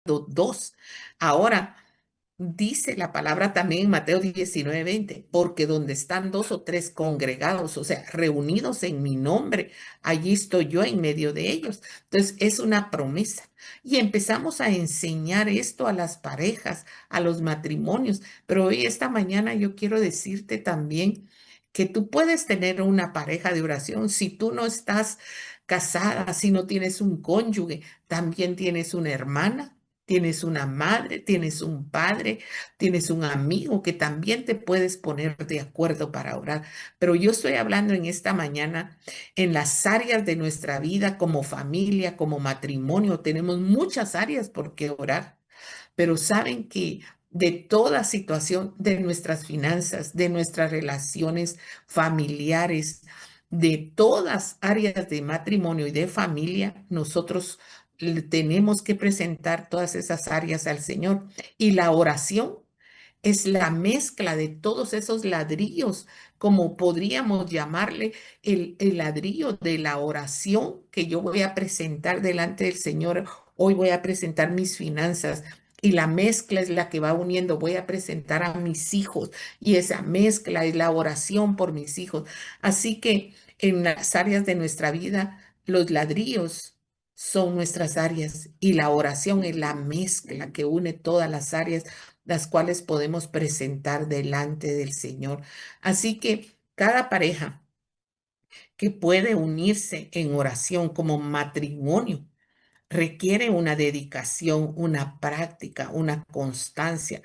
dos. Ahora, dice la palabra también en Mateo 19:20, porque donde están dos o tres congregados, o sea, reunidos en mi nombre, allí estoy yo en medio de ellos. Entonces, es una promesa. Y empezamos a enseñar esto a las parejas, a los matrimonios. Pero hoy, esta mañana, yo quiero decirte también que tú puedes tener una pareja de oración si tú no estás casada, si no tienes un cónyuge, también tienes una hermana. Tienes una madre, tienes un padre, tienes un amigo que también te puedes poner de acuerdo para orar. Pero yo estoy hablando en esta mañana en las áreas de nuestra vida como familia, como matrimonio. Tenemos muchas áreas por qué orar, pero saben que de toda situación, de nuestras finanzas, de nuestras relaciones familiares, de todas áreas de matrimonio y de familia, nosotros le tenemos que presentar todas esas áreas al Señor. Y la oración es la mezcla de todos esos ladrillos, como podríamos llamarle el ladrillo de la oración que yo voy a presentar delante del Señor. Hoy voy a presentar mis finanzas y la mezcla es la que va uniendo. Voy a presentar a mis hijos y esa mezcla es la oración por mis hijos. Así que en las áreas de nuestra vida, los ladrillos son nuestras áreas y la oración es la mezcla que une todas las áreas las cuales podemos presentar delante del Señor. Así que cada pareja que puede unirse en oración como matrimonio requiere una dedicación, una práctica, una constancia.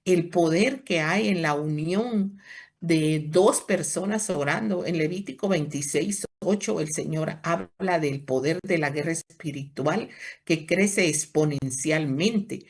El poder que hay en la unión de dos personas orando. En Levítico 26:8, el Señor habla del poder de la guerra espiritual que crece exponencialmente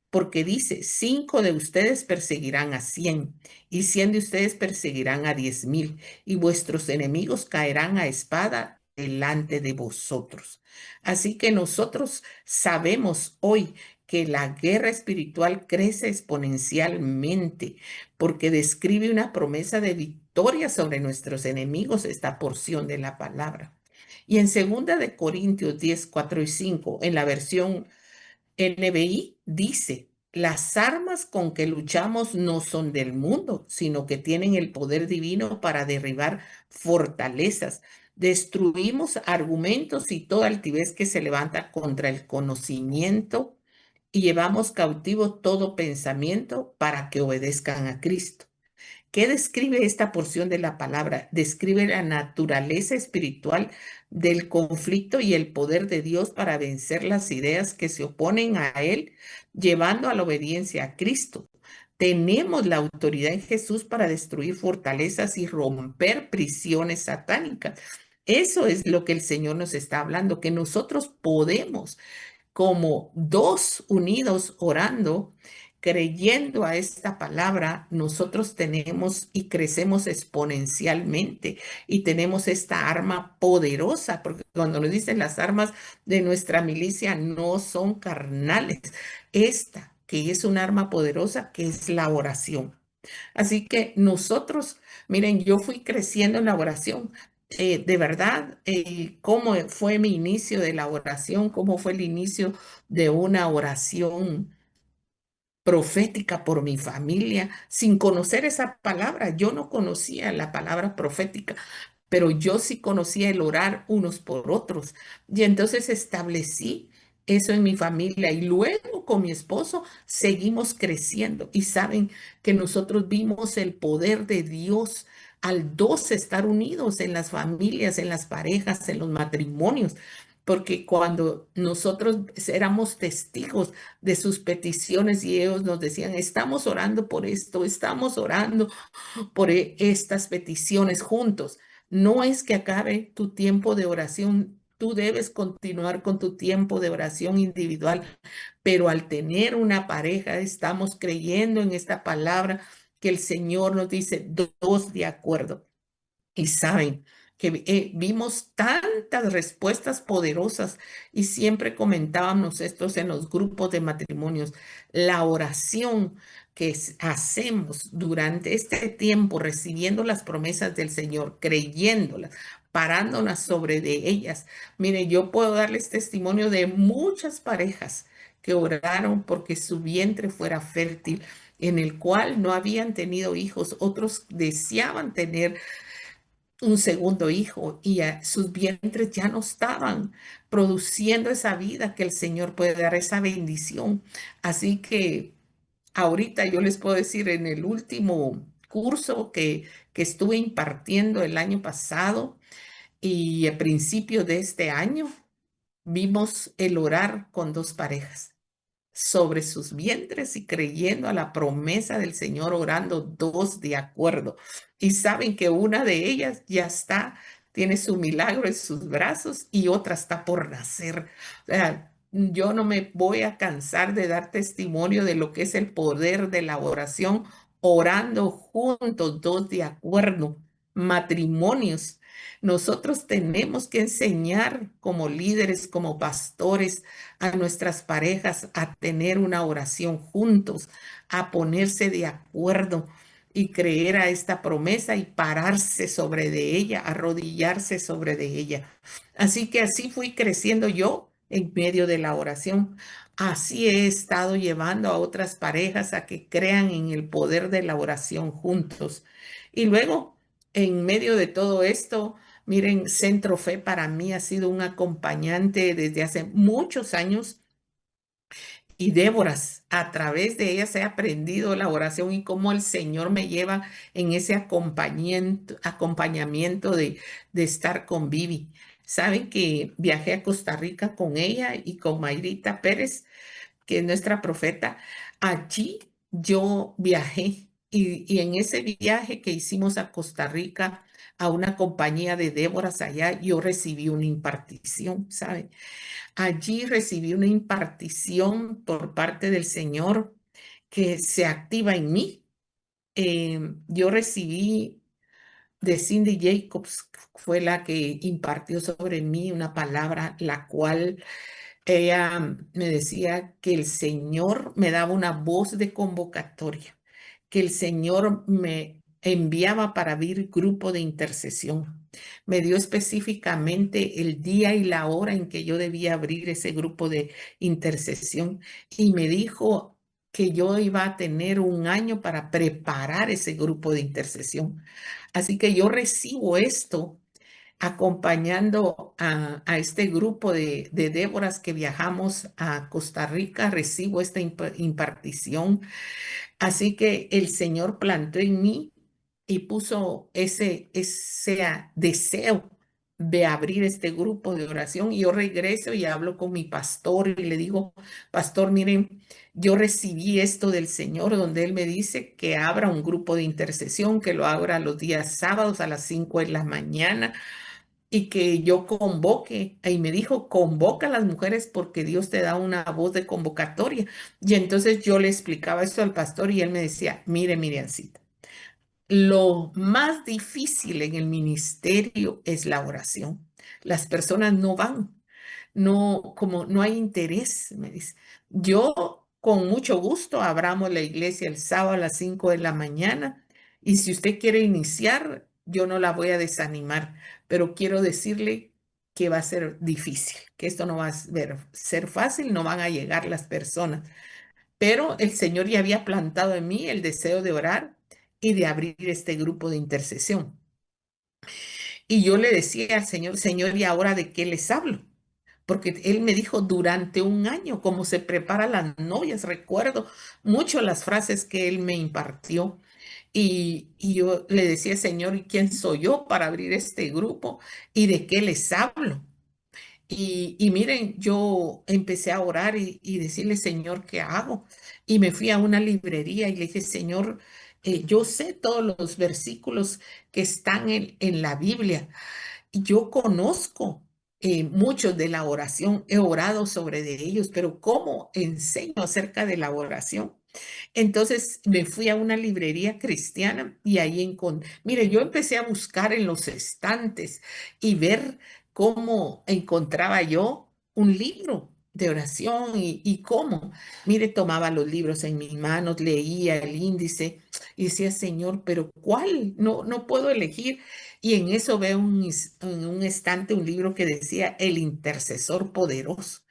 porque dice, 5 de ustedes perseguirán a 100 y 100 de ustedes perseguirán a 10,000 y vuestros enemigos caerán a espada delante de vosotros. Así que nosotros sabemos hoy que la guerra espiritual crece exponencialmente porque describe una promesa de victoria sobre nuestros enemigos esta porción de la palabra. Y en 2 Corintios 10:4 y 5, en la versión NBI dice, las armas con que luchamos no son del mundo, sino que tienen el poder divino para derribar fortalezas. Destruimos argumentos y toda altivez que se levanta contra el conocimiento y llevamos cautivo todo pensamiento para que obedezcan a Cristo. ¿Qué describe esta porción de la palabra? Describe la naturaleza espiritual del conflicto y el poder de Dios para vencer las ideas que se oponen a Él, llevando a la obediencia a Cristo. Tenemos la autoridad en Jesús para destruir fortalezas y romper prisiones satánicas. Eso es lo que el Señor nos está hablando, que nosotros podemos como dos unidos orando, creyendo a esta palabra, nosotros tenemos y crecemos exponencialmente y tenemos esta arma poderosa, porque cuando nos dicen las armas de nuestra milicia no son carnales, esta que es un arma poderosa, que es la oración. Así que nosotros, miren, yo fui creciendo en la oración. De verdad, cómo fue mi inicio de la oración, cómo fue el inicio de una oración profética por mi familia, sin conocer esa palabra. Yo no conocía la palabra profética, pero yo sí conocía el orar unos por otros. Y entonces establecí eso en mi familia y luego con mi esposo seguimos creciendo. Y saben que nosotros vimos el poder de Dios al dos estar unidos en las familias, en las parejas, en los matrimonios. Porque cuando nosotros éramos testigos de sus peticiones y ellos nos decían, estamos orando por esto, estamos orando por estas peticiones juntos. No es que acabe tu tiempo de oración, tú debes continuar con tu tiempo de oración individual, pero al tener una pareja estamos creyendo en esta palabra que el Señor nos dice, dos de acuerdo. Y saben que vimos tantas respuestas poderosas y siempre comentábamos estos en los grupos de matrimonios. La oración que hacemos durante este tiempo, recibiendo las promesas del Señor, creyéndolas, parándonos sobre de ellas. Mire, yo puedo darles testimonio de muchas parejas que oraron porque su vientre fuera fértil, en el cual no habían tenido hijos. Otros deseaban tener un segundo hijo y sus vientres ya no estaban produciendo esa vida que el Señor puede dar, esa bendición. Así que ahorita yo les puedo decir, en el último curso que estuve impartiendo el año pasado y a principio de este año, vimos el orar con dos parejas sobre sus vientres y creyendo a la promesa del Señor, orando dos de acuerdo. Y saben que una de ellas ya está, tiene su milagro en sus brazos y otra está por nacer. O sea, yo no me voy a cansar de dar testimonio de lo que es el poder de la oración, orando juntos, dos de acuerdo, matrimonios. Nosotros tenemos que enseñar como líderes, como pastores, a nuestras parejas a tener una oración juntos, a ponerse de acuerdo y creer a esta promesa y pararse sobre de ella, arrodillarse sobre de ella. Así que así fui creciendo yo en medio de la oración. Así he estado llevando a otras parejas a que crean en el poder de la oración juntos. Y luego, en medio de todo esto, miren, Centro Fe para mí ha sido un acompañante desde hace muchos años y Déboras, a través de ellas he aprendido la oración y cómo el Señor me lleva en ese acompañamiento de estar con Vivi. Saben que viajé a Costa Rica con ella y con Mayrita Pérez, que es nuestra profeta. Allí yo viajé y en ese viaje que hicimos a Costa Rica, a una compañía de Déboras allá, yo recibí una impartición, ¿saben? Allí recibí una impartición por parte del Señor que se activa en mí. Yo recibí de Cindy Jacobs, fue la que impartió sobre mí una palabra, la cual ella me decía que el Señor me daba una voz de convocatoria, que el Señor me enviaba para abrir grupo de intercesión. Me dio específicamente el día y la hora en que yo debía abrir ese grupo de intercesión y me dijo que yo iba a tener un año para preparar ese grupo de intercesión. Así que yo recibo esto acompañando a este grupo de Déboras que viajamos a Costa Rica, recibo esta impartición. Así que el Señor plantó en mí y puso ese deseo de abrir este grupo de oración. Y yo regreso y hablo con mi pastor y le digo, pastor, miren, yo recibí esto del Señor donde Él me dice que abra un grupo de intercesión, que lo abra los días sábados a las 5 de la mañana y que yo convoque, y me dijo, convoca a las mujeres porque Dios te da una voz de convocatoria. Y entonces yo le explicaba esto al pastor y él me decía, mire, Miriancita, lo más difícil en el ministerio es la oración. Las personas no van, no, como no hay interés, me dice. Yo con mucho gusto abramos la iglesia el sábado a las 5 de la mañana y si usted quiere iniciar, yo no la voy a desanimar, pero quiero decirle que va a ser difícil, que esto no va a ser fácil, no van a llegar las personas, pero el Señor ya había plantado en mí el deseo de orar y de abrir este grupo de intercesión. Y yo le decía al Señor, Señor, ¿y ahora de qué les hablo? Porque él me dijo durante un año cómo se preparan las novias. Recuerdo mucho las frases que él me impartió. Y yo le decía, Señor, ¿y quién soy yo para abrir este grupo? ¿Y de qué les hablo? Y miren, yo empecé a orar y decirle, Señor, ¿qué hago? Y me fui a una librería y le dije, Señor, yo sé todos los versículos que están en la Biblia. Yo conozco muchos de la oración, he orado sobre de ellos, pero ¿cómo enseño acerca de la oración? Entonces me fui a una librería cristiana y ahí encontré, mire, yo empecé a buscar en los estantes y ver cómo encontraba yo un libro de oración y cómo. Mire, tomaba los libros en mis manos, leía el índice y decía, Señor, pero ¿cuál? No, no puedo elegir. Y en eso veo en un estante un libro que decía El intercesor poderoso.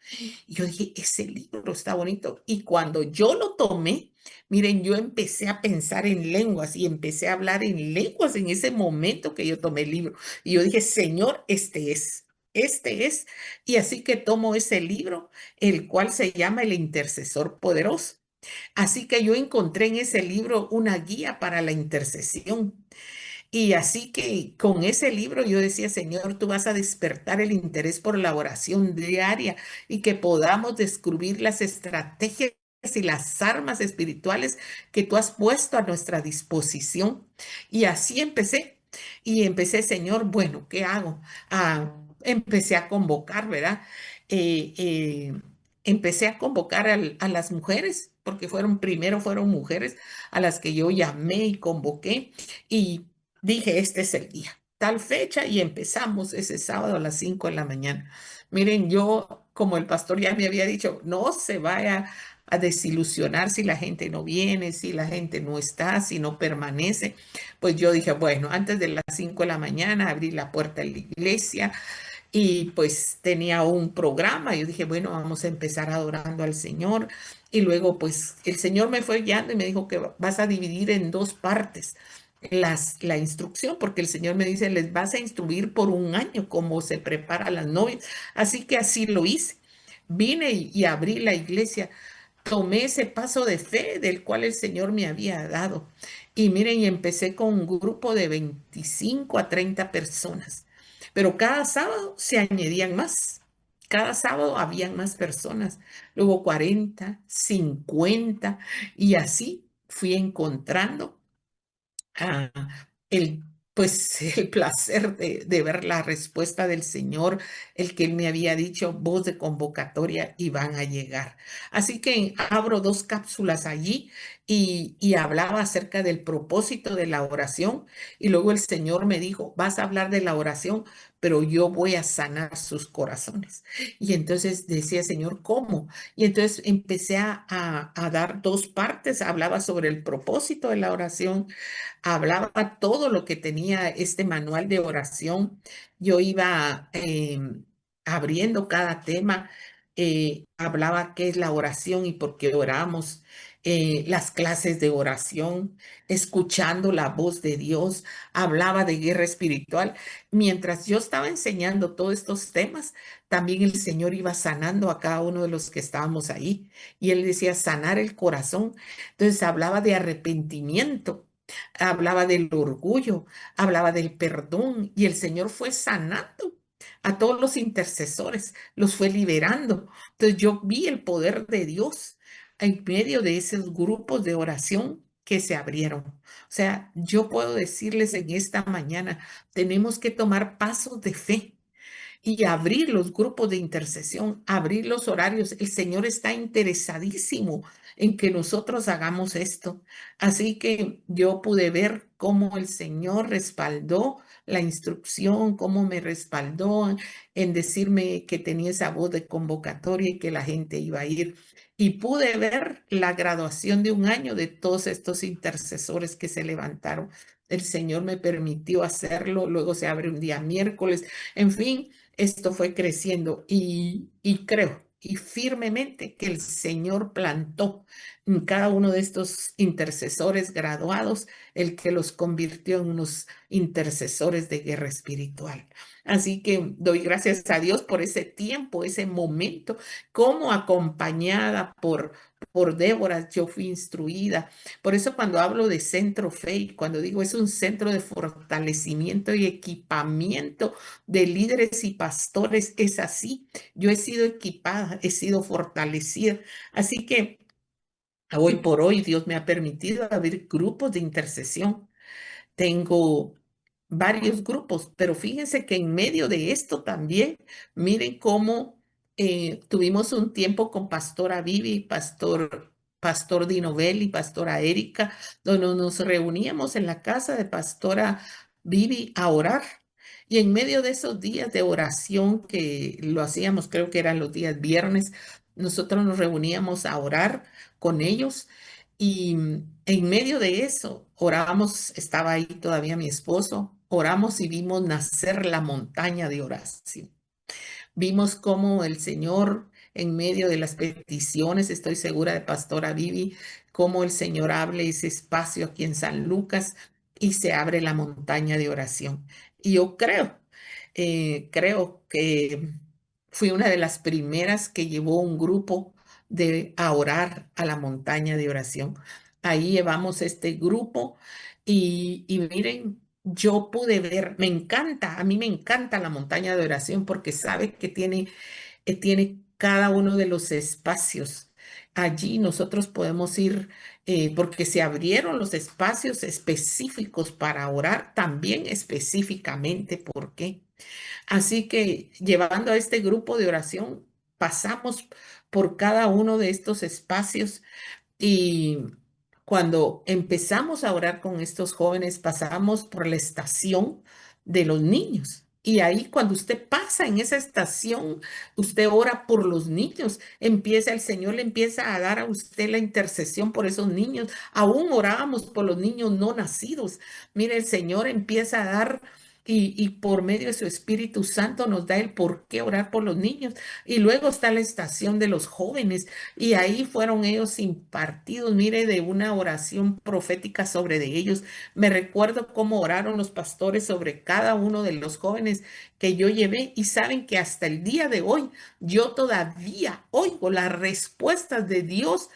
Y yo dije, ese libro está bonito. Y cuando yo lo tomé, miren, yo empecé a pensar en lenguas y empecé a hablar en lenguas en ese momento que yo tomé el libro. Y yo dije, Señor, este es. Este es, y así que tomo ese libro, el cual se llama El Intercesor Poderoso. Así que yo encontré en ese libro una guía para la intercesión. Y así que con ese libro yo decía, Señor, tú vas a despertar el interés por la oración diaria y que podamos descubrir las estrategias y las armas espirituales que tú has puesto a nuestra disposición. Y así empecé. Y empecé, Señor, bueno, ¿qué hago? Empecé a convocar, ¿verdad? Eh, eh, Empecé a convocar a las mujeres, porque primero fueron mujeres a las que yo llamé y convoqué. Y dije, este es el día, tal fecha, y empezamos ese sábado a las 5 de la mañana. Miren, yo, como el pastor ya me había dicho, no se vaya a desilusionar si la gente no viene, si la gente no está, si no permanece. Pues yo dije, bueno, antes de las 5 de la mañana abrí la puerta de la iglesia y pues tenía un programa. Yo dije, bueno, vamos a empezar adorando al Señor. Y luego pues el Señor me fue guiando y me dijo que vas a dividir en dos partes la instrucción, porque el Señor me dice, les vas a instruir por un año cómo se prepara las novias. Así que así lo hice. Vine y abrí la iglesia, tomé ese paso de fe del cual el Señor me había dado. Y miren, y empecé con un grupo de 25 a 30 personas, pero cada sábado se añadían más. Cada sábado habían más personas, luego 40, 50, y así fui encontrando ah, el, pues, el placer de ver la respuesta del Señor, el que Él me había dicho, voz de convocatoria y van a llegar. Así que abro dos cápsulas allí y hablaba acerca del propósito de la oración y luego el Señor me dijo, vas a hablar de la oración, pero yo voy a sanar sus corazones. Y entonces decía, Señor, ¿cómo? Y entonces empecé a dar dos partes, hablaba sobre el propósito de la oración, hablaba todo lo que tenía este manual de oración. Yo iba abriendo cada tema, hablaba qué es la oración y por qué oramos, las clases de oración, escuchando la voz de Dios, hablaba de guerra espiritual. Mientras yo estaba enseñando todos estos temas, también el Señor iba sanando a cada uno de los que estábamos ahí. Y Él decía, sanar el corazón. Entonces hablaba de arrepentimiento, hablaba del orgullo, hablaba del perdón y el Señor fue sanando a todos los intercesores, los fue liberando. Entonces yo vi el poder de Dios en medio de esos grupos de oración que se abrieron. O sea, yo puedo decirles en esta mañana, tenemos que tomar pasos de fe y abrir los grupos de intercesión, abrir los horarios. El Señor está interesadísimo en que nosotros hagamos esto. Así que yo pude ver cómo el Señor respaldó la instrucción, cómo me respaldó en decirme que tenía esa voz de convocatoria y que la gente iba a ir. Y pude ver la graduación de un año de todos estos intercesores que se levantaron. El Señor me permitió hacerlo, luego se abre un día miércoles, en fin, esto fue creciendo y creo y firmemente que el Señor plantó en cada uno de estos intercesores graduados, el que los convirtió en unos intercesores de guerra espiritual. Así que doy gracias a Dios por ese tiempo, ese momento, como acompañada por Débora, yo fui instruida. Por eso cuando hablo de centro fe, y cuando digo es un centro de fortalecimiento y equipamiento de líderes y pastores, es así. Yo he sido equipada, he sido fortalecida. Así que hoy por hoy Dios me ha permitido abrir grupos de intercesión. Tengo varios grupos, pero fíjense que en medio de esto también, miren cómo tuvimos un tiempo con Pastora Vivi, Pastor Dinovel y Pastora Erika, donde nos reuníamos en la casa de Pastora Vivi a orar. Y en medio de esos días de oración que lo hacíamos, creo que eran los días viernes, nosotros nos reuníamos a orar con ellos y en medio de eso orábamos, estaba ahí todavía mi esposo, oramos y vimos nacer la montaña de oración. Vimos cómo el Señor, en medio de las peticiones, estoy segura de Pastora Vivi, cómo el Señor abre ese espacio aquí en San Lucas y se abre la montaña de oración. Y yo creo que fui una de las primeras que llevó un grupo a orar a la montaña de oración. Ahí llevamos este grupo y miren, yo pude ver, me encanta, a mí me encanta la montaña de oración porque sabe que tiene cada uno de los espacios. Allí nosotros podemos ir, porque se abrieron los espacios específicos para orar, también específicamente, ¿por qué? Así que llevando a este grupo de oración, pasamos por cada uno de estos espacios y cuando empezamos a orar con estos jóvenes, pasamos por la estación de los niños. Y ahí cuando usted pasa en esa estación, usted ora por los niños, empieza el Señor le empieza a dar a usted la intercesión por esos niños. Aún orábamos por los niños no nacidos. Mire, el Señor empieza a dar y por medio de su Espíritu Santo nos da el por qué orar por los niños. Y luego está la estación de los jóvenes y ahí fueron ellos impartidos, mire, de una oración profética sobre de ellos. Me recuerdo cómo oraron los pastores sobre cada uno de los jóvenes que yo llevé y saben que hasta el día de hoy yo todavía oigo las respuestas de Dios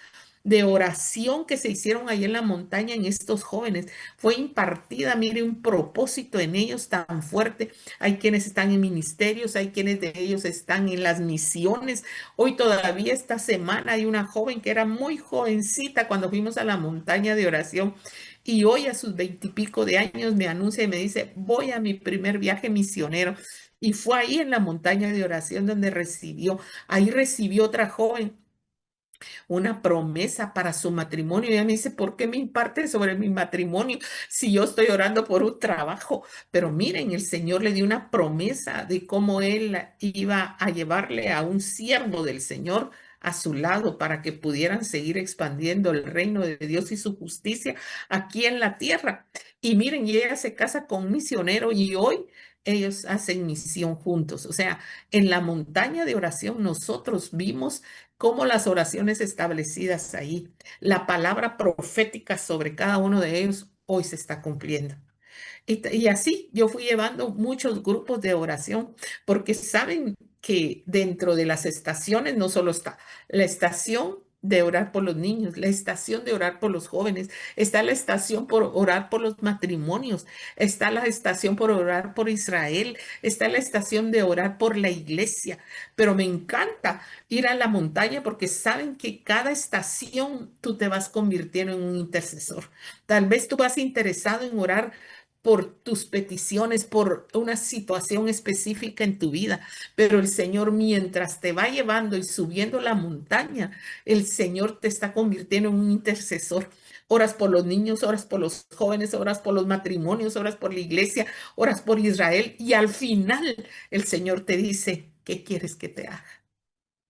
de oración que se hicieron ahí en la montaña en estos jóvenes. Fue impartida, mire, un propósito en ellos tan fuerte. Hay quienes están en ministerios, hay quienes de ellos están en las misiones. Hoy todavía esta semana hay una joven que era muy jovencita cuando fuimos a la montaña de oración y hoy a sus veintipico de años me anuncia y me dice, voy a mi primer viaje misionero. Y fue ahí en la montaña de oración donde ahí recibió otra joven una promesa para su matrimonio. Y ella me dice, ¿por qué me imparte sobre mi matrimonio si yo estoy orando por un trabajo? Pero miren, el Señor le dio una promesa de cómo él iba a llevarle a un siervo del Señor a su lado para que pudieran seguir expandiendo el reino de Dios y su justicia aquí en la tierra. Y miren, y ella se casa con un misionero y hoy ellos hacen misión juntos. O sea, en la montaña de oración nosotros vimos cómo las oraciones establecidas ahí, la palabra profética sobre cada uno de ellos, hoy se está cumpliendo. Y así yo fui llevando muchos grupos de oración, porque saben que dentro de las estaciones no solo está la estación de orar por los niños, la estación de orar por los jóvenes, está la estación por orar por los matrimonios, está la estación por orar por Israel, está la estación de orar por la iglesia. Pero me encanta ir a la montaña porque saben que cada estación tú te vas convirtiendo en un intercesor. Tal vez tú vas interesado en orar por tus peticiones, por una situación específica en tu vida. Pero el Señor, mientras te va llevando y subiendo la montaña, el Señor te está convirtiendo en un intercesor. Oras por los niños, oras por los jóvenes, oras por los matrimonios, oras por la iglesia, oras por Israel. Y al final el Señor te dice, ¿qué quieres que te haga?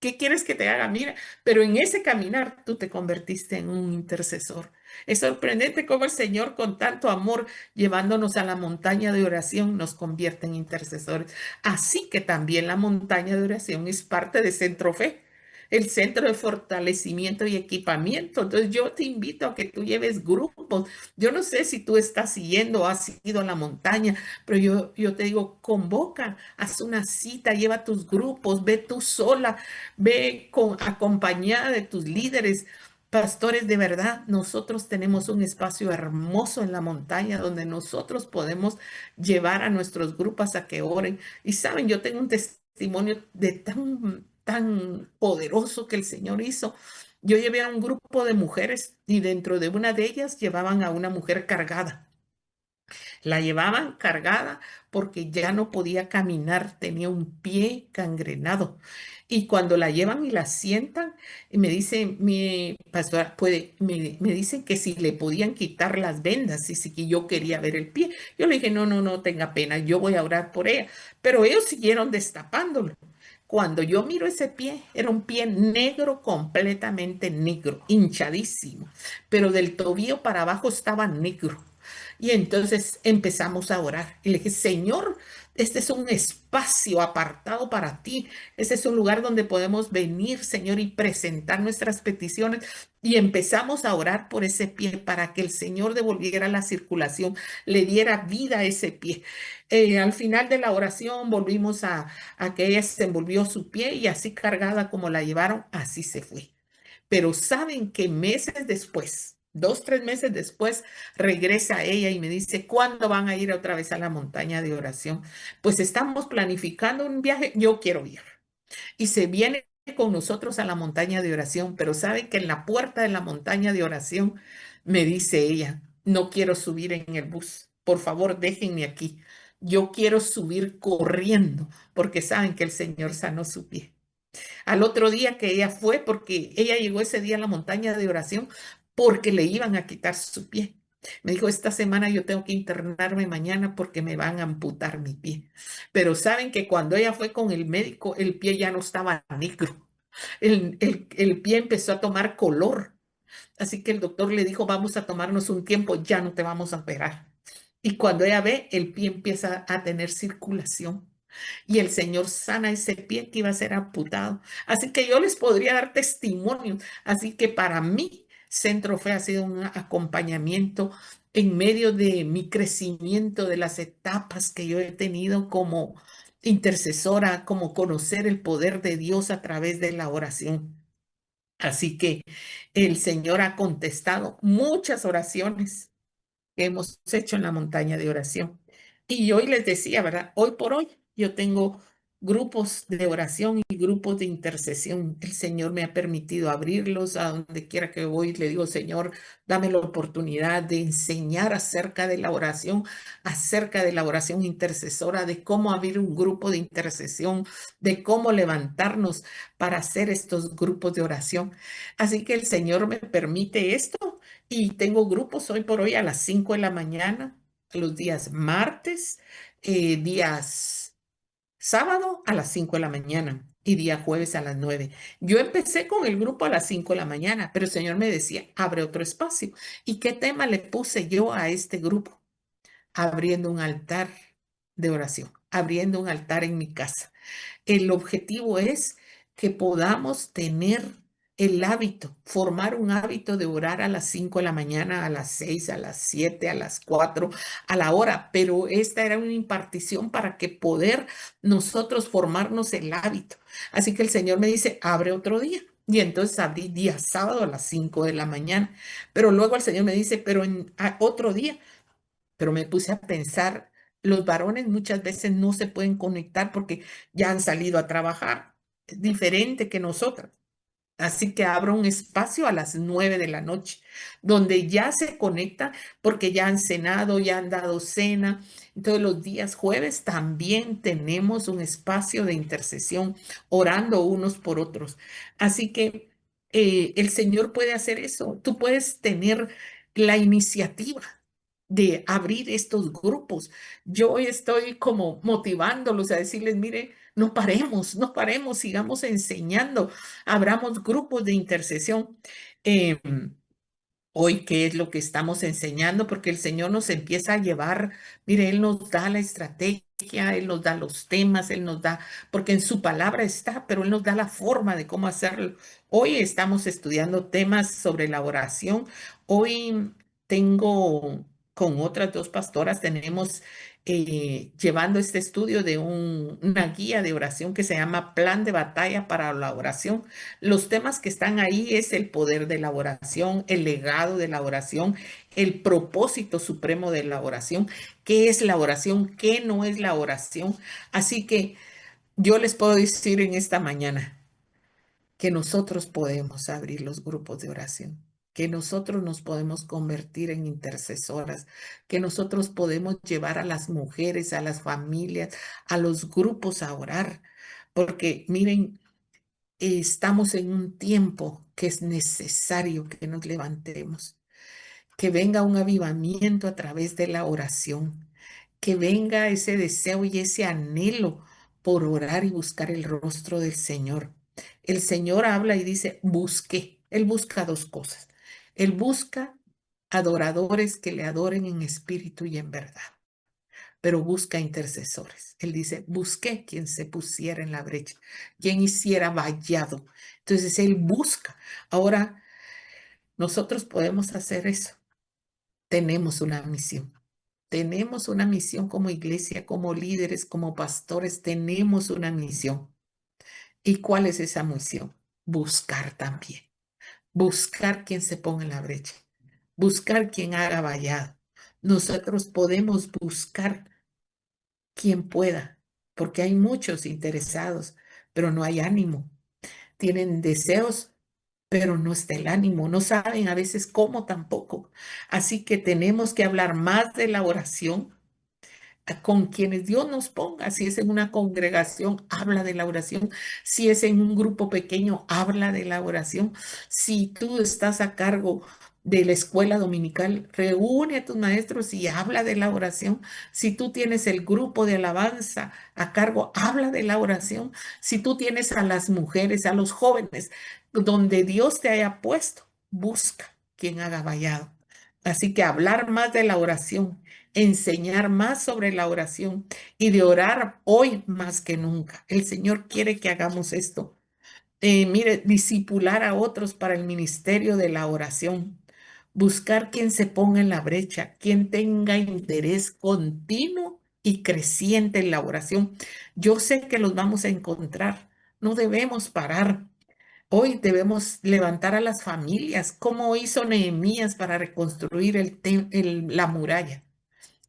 ¿Qué quieres que te haga? Mira, pero en ese caminar tú te convertiste en un intercesor. Es sorprendente cómo el Señor con tanto amor llevándonos a la montaña de oración nos convierte en intercesores. Así que también la montaña de oración es parte de Centro Fe, el centro de fortalecimiento y equipamiento. Entonces yo te invito a que tú lleves grupos. Yo no sé si tú estás siguiendo o has ido a la montaña, pero yo te digo, convoca, haz una cita, lleva tus grupos, ve tú sola. Ve acompañada de tus líderes, pastores, de verdad, nosotros tenemos un espacio hermoso en la montaña donde nosotros podemos llevar a nuestros grupos a que oren. Y saben, yo tengo un testimonio de tan poderoso que el Señor hizo. Yo llevé a un grupo de mujeres y dentro de una de ellas llevaban a una mujer cargada. La llevaban cargada porque ya no podía caminar, tenía un pie gangrenado. Y cuando la llevan y la sientan, y me dice mi pastora, me dicen que si le podían quitar las vendas, y si que yo quería ver el pie. Yo le dije, no, no, no tenga pena, yo voy a orar por ella. Pero ellos siguieron destapándolo. Cuando yo miro ese pie, era un pie negro, completamente negro, hinchadísimo, pero del tobillo para abajo estaba negro. Y entonces empezamos a orar. Y le dije, Señor, este es un espacio apartado para ti. Este es un lugar donde podemos venir, Señor, y presentar nuestras peticiones. Y empezamos a orar por ese pie para que el Señor devolviera la circulación, le diera vida a ese pie. Al final de la oración volvimos a que ella se envolvió su pie y así cargada como la llevaron, así se fue. Pero saben que meses después, 2, 3 meses después, regresa ella y me dice, ¿cuándo van a ir otra vez a la montaña de oración? Pues estamos planificando un viaje, yo quiero ir. Y se viene con nosotros a la montaña de oración, pero saben que en la puerta de la montaña de oración me dice ella, no quiero subir en el bus, por favor déjenme aquí. Yo quiero subir corriendo porque saben que el Señor sanó su pie. Al otro día que ella fue, porque ella llegó ese día a la montaña de oración porque le iban a quitar su pie. Me dijo, esta semana yo tengo que internarme mañana porque me van a amputar mi pie. Pero saben que cuando ella fue con el médico, el pie ya no estaba negro. El pie empezó a tomar color. Así que el doctor le dijo, vamos a tomarnos un tiempo, ya no te vamos a operar. Y cuando ella ve, el pie empieza a tener circulación y el Señor sana ese pie que iba a ser amputado. Así que yo les podría dar testimonio. Así que para mí, Centro Fe ha sido un acompañamiento en medio de mi crecimiento, de las etapas que yo he tenido como intercesora, como conocer el poder de Dios a través de la oración. Así que el Señor ha contestado muchas oraciones que hemos hecho en la montaña de oración. Y hoy les decía, ¿verdad? Hoy por hoy yo tengo grupos de oración y grupos de intercesión. El Señor me ha permitido abrirlos a donde quiera que voy. Le digo, Señor, dame la oportunidad de enseñar acerca de la oración intercesora, de cómo abrir un grupo de intercesión, de cómo levantarnos para hacer estos grupos de oración. Así que el Señor me permite esto y tengo grupos hoy por hoy a las 5 de la mañana, los días martes, días sábado a las 5 de la mañana y día jueves a las 9. Yo empecé con el grupo a las 5 de la mañana, pero el Señor me decía, abre otro espacio. ¿Y qué tema le puse yo a este grupo? Abriendo un altar de oración, abriendo un altar en mi casa. El objetivo es que podamos tener el hábito, formar un hábito de orar a las 5 de la mañana, a las 6, a las 7, a las 4, a la hora, pero esta era una impartición para que poder nosotros formarnos el hábito. Así que el Señor me dice, abre otro día. Y entonces abrí día sábado a las 5 de la mañana. Pero luego el Señor me dice, pero en otro día, pero me puse a pensar, los varones muchas veces no se pueden conectar porque ya han salido a trabajar, es diferente que nosotras. Así que abro un espacio a las 9 de la noche, donde ya se conectan porque ya han cenado, ya han dado cena. Entonces los días jueves también tenemos un espacio de intercesión, orando unos por otros. Así que el Señor puede hacer eso. Tú puedes tener la iniciativa de abrir estos grupos. Yo hoy estoy como motivándolos a decirles, mire, no paremos, no paremos, sigamos enseñando, abramos grupos de intercesión. Em, Hoy, ¿qué es lo que estamos enseñando? Porque el Señor nos empieza a llevar, mire, Él nos da la estrategia, Él nos da los temas, Él nos da, porque en su palabra está, pero Él nos da la forma de cómo hacerlo. Hoy estamos estudiando temas sobre la oración. Hoy tengo con otras dos pastoras, tenemos llevando este estudio de una guía de oración que se llama Plan de Batalla para la Oración. Los temas que están ahí es el poder de la oración, el legado de la oración, el propósito supremo de la oración, qué es la oración, qué no es la oración. Así que yo les puedo decir en esta mañana que nosotros podemos abrir los grupos de oración. que nosotros nos podemos convertir en intercesoras, que nosotros podemos llevar a las mujeres, a las familias, a los grupos a orar, porque miren, estamos en un tiempo que es necesario que nos levantemos, que venga un avivamiento a través de la oración, que venga ese deseo y ese anhelo por orar y buscar el rostro del Señor. El Señor habla y dice, busque. Él busca dos cosas. Él busca adoradores que le adoren en espíritu y en verdad, pero busca intercesores. Él dice, busqué quien se pusiera en la brecha, quien hiciera vallado. Entonces, Él busca. Ahora, nosotros podemos hacer eso. Tenemos una misión. Tenemos una misión como iglesia, como líderes, como pastores, tenemos una misión. ¿Y cuál es esa misión? Buscar también. Buscar quien se ponga en la brecha. Buscar quien haga vallado. Nosotros podemos buscar quien pueda, porque hay muchos interesados, pero no hay ánimo. Tienen deseos, pero no está el ánimo. No saben a veces cómo tampoco. Así que tenemos que hablar más de la oración con quienes Dios nos ponga. Si es en una congregación, habla de la oración. Si es en un grupo pequeño, habla de la oración. Si tú estás a cargo de la escuela dominical, reúne a tus maestros y habla de la oración. Si tú tienes el grupo de alabanza a cargo, habla de la oración. Si tú tienes a las mujeres, a los jóvenes, donde Dios te haya puesto, busca quien haga vallado. Así que hablar más de la oración, enseñar más sobre la oración y de orar hoy más que nunca. El Señor quiere que hagamos esto. Mire, disipular a otros para el ministerio de la oración. Buscar quien se ponga en la brecha, quien tenga interés continuo y creciente en la oración. Yo sé que los vamos a encontrar. No debemos parar. Hoy debemos levantar a las familias, como hizo Nehemías para reconstruir la muralla,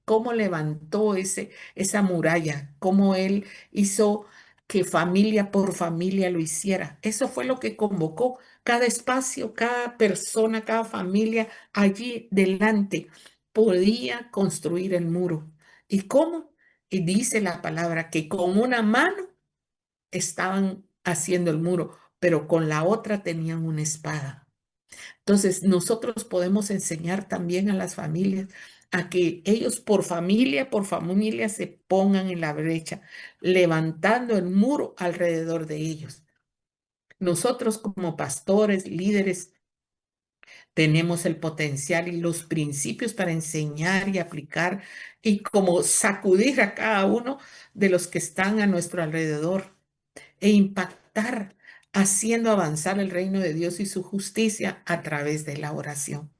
cómo levantó esa muralla, cómo él hizo que familia por familia lo hiciera. Eso fue lo que convocó cada espacio, cada persona, cada familia allí delante podía construir el muro. ¿Y cómo? Y dice la palabra que con una mano estaban haciendo el muro, pero con la otra tenían una espada. Entonces, nosotros podemos enseñar también a las familias a que ellos por familia se pongan en la brecha, levantando el muro alrededor de ellos. Nosotros como pastores, líderes, tenemos el potencial y los principios para enseñar y aplicar y como sacudir a cada uno de los que están a nuestro alrededor e impactar, haciendo avanzar el reino de Dios y su justicia a través de la oración.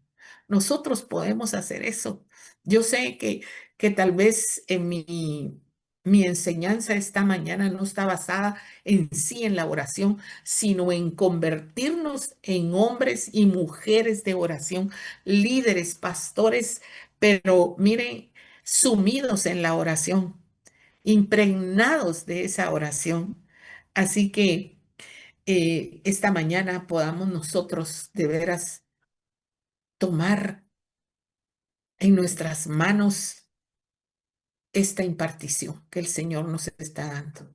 Nosotros podemos hacer eso. Yo sé que tal vez en mi enseñanza esta mañana no está basada en sí en la oración, sino en convertirnos en hombres y mujeres de oración, líderes, pastores, pero miren, sumidos en la oración, impregnados de esa oración. Así que esta mañana podamos nosotros de veras tomar en nuestras manos esta impartición que el Señor nos está dando.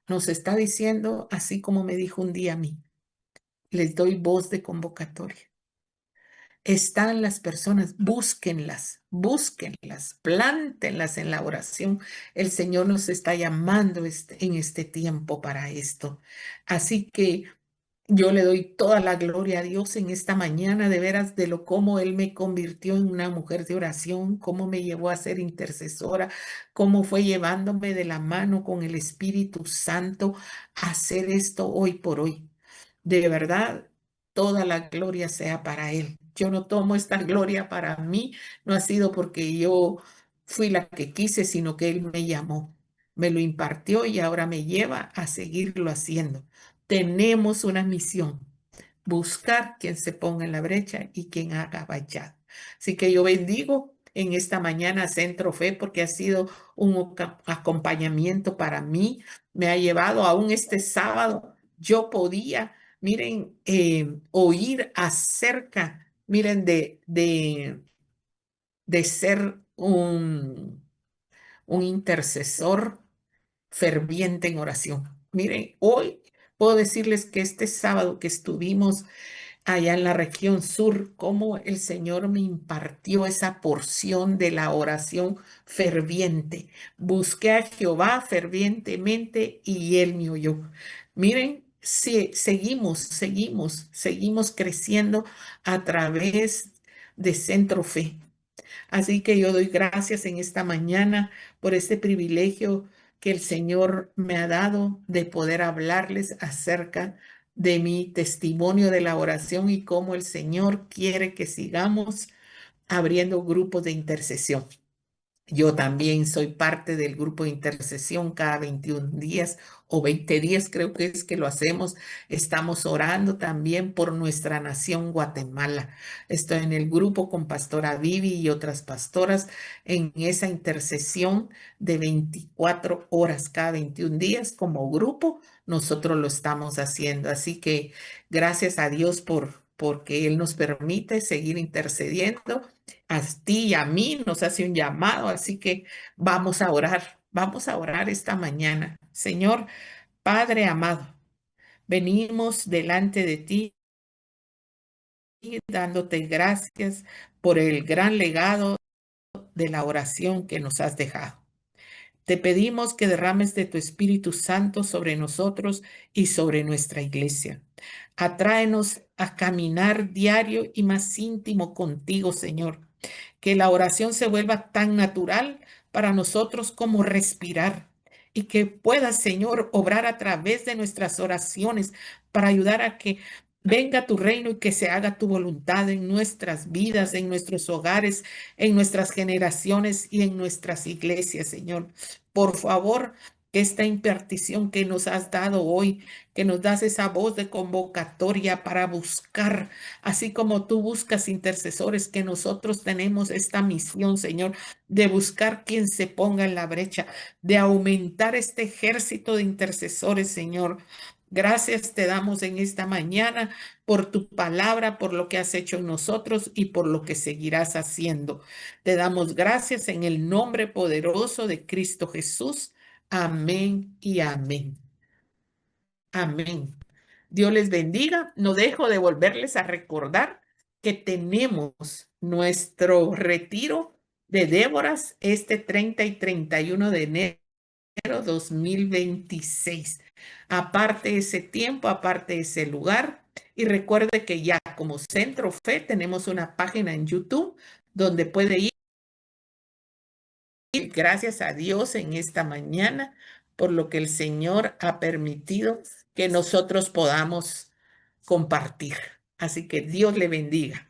Nos está diciendo, así como me dijo un día a mí, les doy voz de convocatoria. Están las personas, búsquenlas, búsquenlas, plántenlas en la oración. El Señor nos está llamando en este tiempo para esto. Así que yo le doy toda la gloria a Dios en esta mañana, de veras, de lo cómo Él me convirtió en una mujer de oración, cómo me llevó a ser intercesora, cómo fue llevándome de la mano con el Espíritu Santo a hacer esto hoy por hoy. De verdad, toda la gloria sea para Él. Yo no tomo esta gloria para mí, no ha sido porque yo fui la que quise, sino que Él me llamó, me lo impartió y ahora me lleva a seguirlo haciendo. Tenemos una misión, buscar quien se ponga en la brecha y quien haga vallado. Así que yo bendigo en esta mañana Centro Fe porque ha sido un acompañamiento para mí. Me ha llevado aún este sábado. Yo podía, miren, oír acerca miren, de ser un intercesor ferviente en oración. Miren, hoy puedo decirles que este sábado que estuvimos allá en la región sur, cómo el Señor me impartió esa porción de la oración ferviente. Busqué a Jehová fervientemente y Él me oyó. Miren, si seguimos creciendo a través de Centro Fe. Así que yo doy gracias en esta mañana por este privilegio que el Señor me ha dado de poder hablarles acerca de mi testimonio de la oración y cómo el Señor quiere que sigamos abriendo grupos de intercesión. Yo también soy parte del grupo de intercesión cada 21 días o 20 días, creo que es que lo hacemos. Estamos orando también por nuestra nación Guatemala. Estoy en el grupo con Pastora Vivi y otras pastoras en esa intercesión de 24 horas cada 21 días como grupo. Nosotros lo estamos haciendo. Así que gracias a Dios porque Él nos permite seguir intercediendo a ti y a mí nos hace un llamado, así que vamos a orar esta mañana. Señor, Padre amado, venimos delante de ti dándote gracias por el gran legado de la oración que nos has dejado. Te pedimos que derrames de tu Espíritu Santo sobre nosotros y sobre nuestra iglesia. Atráenos a caminar diario y más íntimo contigo, Señor. Que la oración se vuelva tan natural para nosotros como respirar y que pueda, Señor, obrar a través de nuestras oraciones para ayudar a que venga tu reino y que se haga tu voluntad en nuestras vidas, en nuestros hogares, en nuestras generaciones y en nuestras iglesias, Señor. Por favor, que esta impartición que nos has dado hoy, que nos das esa voz de convocatoria para buscar, así como tú buscas intercesores, que nosotros tenemos esta misión, Señor, de buscar quien se ponga en la brecha, de aumentar este ejército de intercesores, Señor. Gracias te damos en esta mañana por tu palabra, por lo que has hecho en nosotros y por lo que seguirás haciendo. Te damos gracias en el nombre poderoso de Cristo Jesús. Amén y amén. Amén. Dios les bendiga. No dejo de volverles a recordar que tenemos nuestro retiro de Déboras este 30 y 31 de enero 2026. Aparte ese tiempo, aparte ese lugar. Y recuerde que ya como Centro Fe tenemos una página en YouTube donde puede ir. Gracias a Dios en esta mañana por lo que el Señor ha permitido que nosotros podamos compartir. Así que Dios le bendiga.